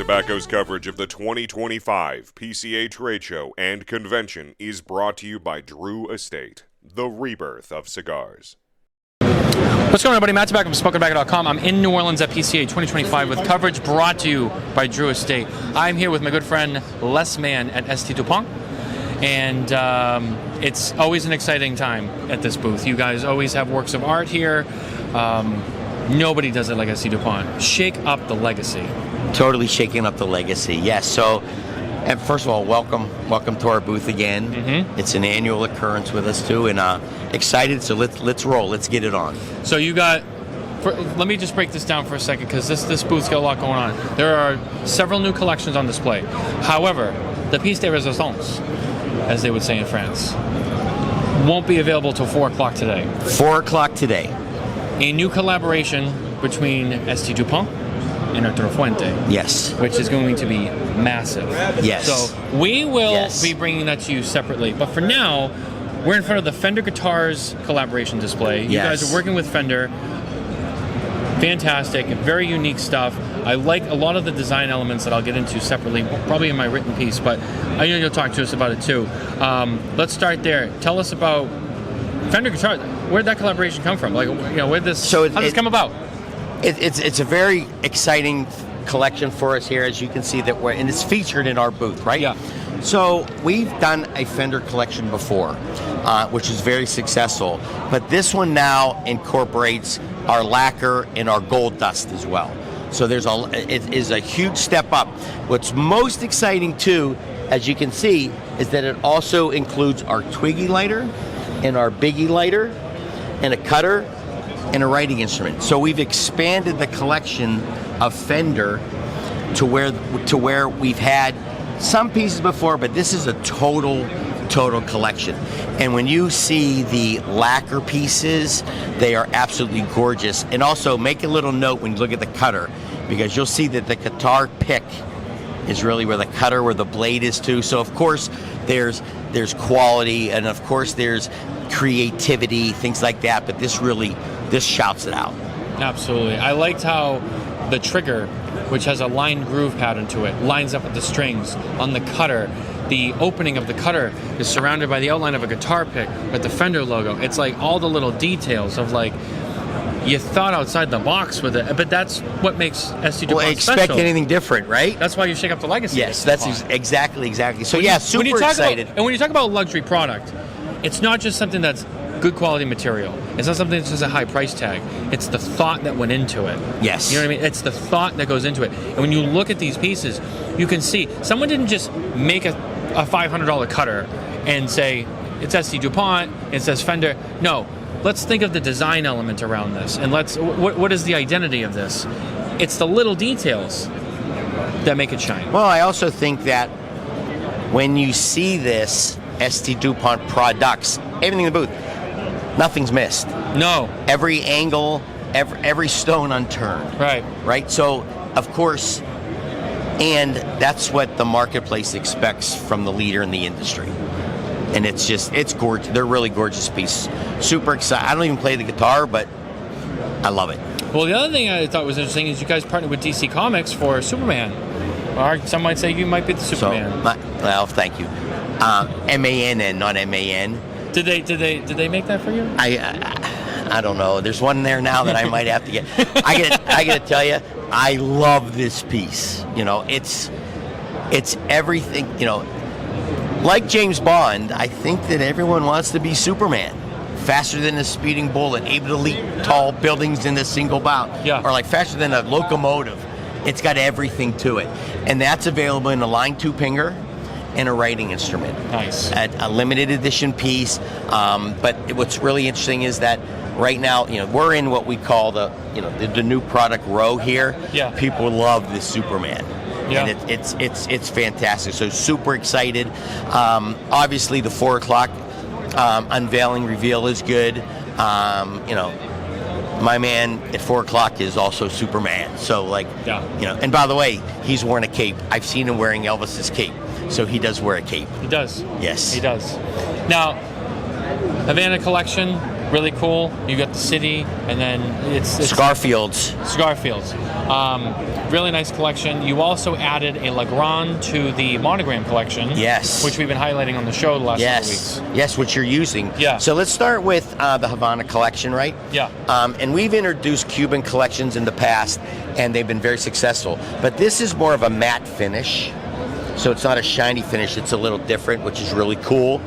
Tobacco's coverage of the 2025 PCA Trade Show and Convention is brought to you by Drew Estate, the rebirth of cigars. What's going on, everybody? Matt Tobacco from SmokeTobacco.com. I'm in New Orleans at PCA 2025 with coverage brought to you by Drew Estate. I'm here with my good friend Les Mann at ST Dupont, and it's always an exciting time at this booth. You guys always have works of art here. Nobody does it like ST Dupont. Shake up the legacy. Totally shaking up the legacy, yes. So, and first of all, welcome to our booth again. Mm-hmm. It's an annual occurrence with us too, and excited. So let's roll. Let's get it on. So you got. Let me just break this down for a second, because this booth's got a lot going on. There are several new collections on display. However, the pièce de résistance, as they would say in France, won't be available till 4 o'clock today. 4 o'clock today. A new collaboration between ST Dupont and Arturo Fuente. Yes. Which is going to be massive. Yes. So we will be bringing that to you separately. But for now, we're in front of the Fender Guitars collaboration display. You guys are working with Fender. Fantastic, very unique stuff. I like a lot of the design elements that I'll get into separately, probably in my written piece, but I know you'll talk to us about it too. Let's start there. Tell us about Fender Guitars. Where'd that collaboration come from? Like, where'd this? How did this come about? It's a very exciting collection for us here, as you can see and it's featured in our booth, right? Yeah. So we've done a Fender collection before, which is very successful, but this one now incorporates our lacquer and our gold dust as well. So it is a huge step up. What's most exciting too, as you can see, is that it also includes our Twiggy lighter and our Biggie lighter and a cutter and a writing instrument. So we've expanded the collection of Fender to where we've had some pieces before, but this is a total collection. And when you see the lacquer pieces, they are absolutely gorgeous. And also make a little note when you look at the cutter, because you'll see that the guitar pick is really where the blade is too. So of course there's quality, and of course there's creativity, things like that, but this shouts it out. Absolutely. I liked how the trigger, which has a lined groove pattern to it, lines up with the strings. On the cutter, the opening of the cutter is surrounded by the outline of a guitar pick with the Fender logo. It's like all the little details of, like, you thought outside the box with it, but that's what makes ST Dupont expect special. anything different, right? That's why you shake up the legacy. Yes, that's exactly. So super excited. And when you talk about luxury product, it's not just something that's good quality material. It's not something that's just a high price tag. It's the thought that went into it. Yes. You know what I mean? It's the thought that goes into it. And when you look at these pieces, you can see someone didn't just make a $500 cutter and say, it's ST Dupont, it says Fender. No, let's think of the design element around this. And what is the identity of this? It's the little details that make it shine. Well, I also think that when you see this ST Dupont products, everything in the booth, nothing's missed. No. Every angle, every stone unturned. Right? So, of course, and that's what the marketplace expects from the leader in the industry. And it's gorgeous. They're really gorgeous pieces. Super excited. I don't even play the guitar, but I love it. Well, the other thing I thought was interesting is you guys partnered with DC Comics for Superman. Or some might say you might be the Superman. Well, thank you. MANN, not MAN. Did they make that for you? I don't know. There's one there now that I might have to get. I gotta tell you, I love this piece. It's everything. Like James Bond, I think that everyone wants to be Superman. Faster than a speeding bullet, able to leap tall buildings in a single bound. Yeah. Or like faster than a locomotive. It's got everything to it. And that's available in a line 2 pinger and a writing instrument. Nice. A limited edition piece. But what's really interesting is that right now, we're in what we call the new product row here. Yeah. People love this Superman. Yeah. And it's fantastic. So super excited. Obviously the 4 o'clock unveiling reveal is good. My man at 4 o'clock is also Superman. So and by the way, he's worn a cape. I've seen him wearing Elvis's cape. So he does wear a cape. He does. Yes. He does. Now, Havana collection, really cool. You got the city, and then it's Scarfields. Scarfields. Really nice collection. You also added a Legrand to the monogram collection. Yes. Which we've been highlighting on the show the last couple Yes. weeks. Yes, which you're using. Yeah. So let's start with the Havana collection, right? Yeah. And we've introduced Cuban collections in the past, and they've been very successful. But this is more of a matte finish. So it's not a shiny finish. It's a little different, which is really cool.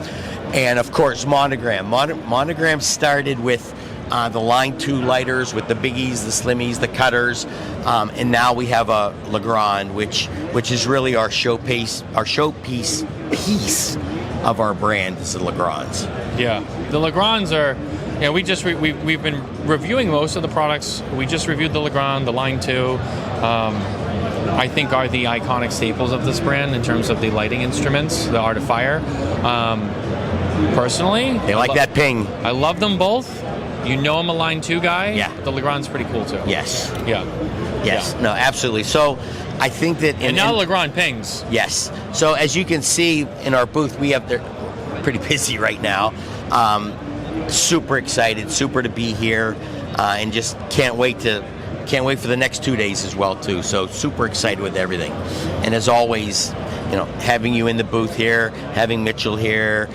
And of course, monogram. Monogram started with the Line 2 lighters, with the biggies, the slimmies, the cutters, and now we have a Legrand, which is really our showpiece piece of our brand is the Legrands. Yeah, the Legrands are. Yeah, we've been reviewing most of the products. We just reviewed the Legrand, the Line 2. I think are the iconic staples of this brand in terms of the lighting instruments, the Art of Fire. Personally, They like that ping. I love them both. You know I'm a Line 2 guy. Yeah. The Legrand's pretty cool too. Yes. Yeah. Yes. Yeah. No, absolutely. So I think that And now Legrand pings. Yes. So as you can see in our booth, they're pretty busy right now. Super excited, super to be here, and just can't wait for the next 2 days as well too. So super excited with everything. And as always, having you in the booth here, having Mitchell here,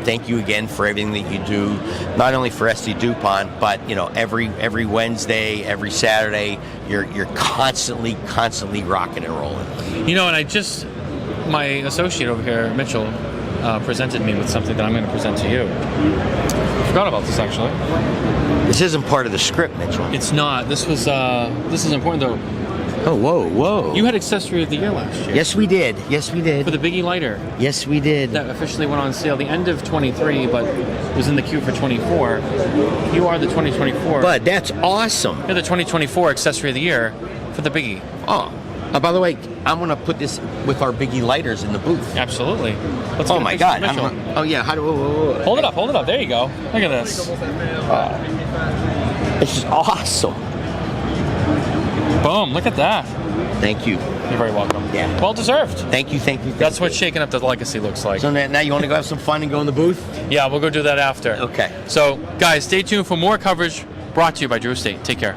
thank you again for everything that you do, not only for SD Dupont, but every Wednesday, every Saturday, you're constantly rocking and rolling. And my associate over here, Mitchell, presented me with something that I'm going to present to you. I forgot about this actually. This isn't part of the script, Mitchell. It's not. This is important though. Oh, whoa. You had Accessory of the Year last year. Yes, we did. For the Biggie lighter. Yes, we did. That officially went on sale the end of 23, but was in the queue for 24. You are the 2024. But that's awesome. You're the 2024 Accessory of the Year for the Biggie. Oh, by the way, I'm going to put this with our Biggie lighters in the booth. Absolutely. Let's Oh get a my picture God. of Mitchell. Oh yeah. How do? Whoa. Hold it up. There you go. Look at this. This is awesome. Boom. Look at that. Thank you. You're very welcome. Yeah. Well deserved. Thank you. That's what shaking up the legacy looks like. So now you want to go have some fun and go in the booth? Yeah, we'll go do that after. Okay. So, guys, stay tuned for more coverage brought to you by Drew Estate. Take care.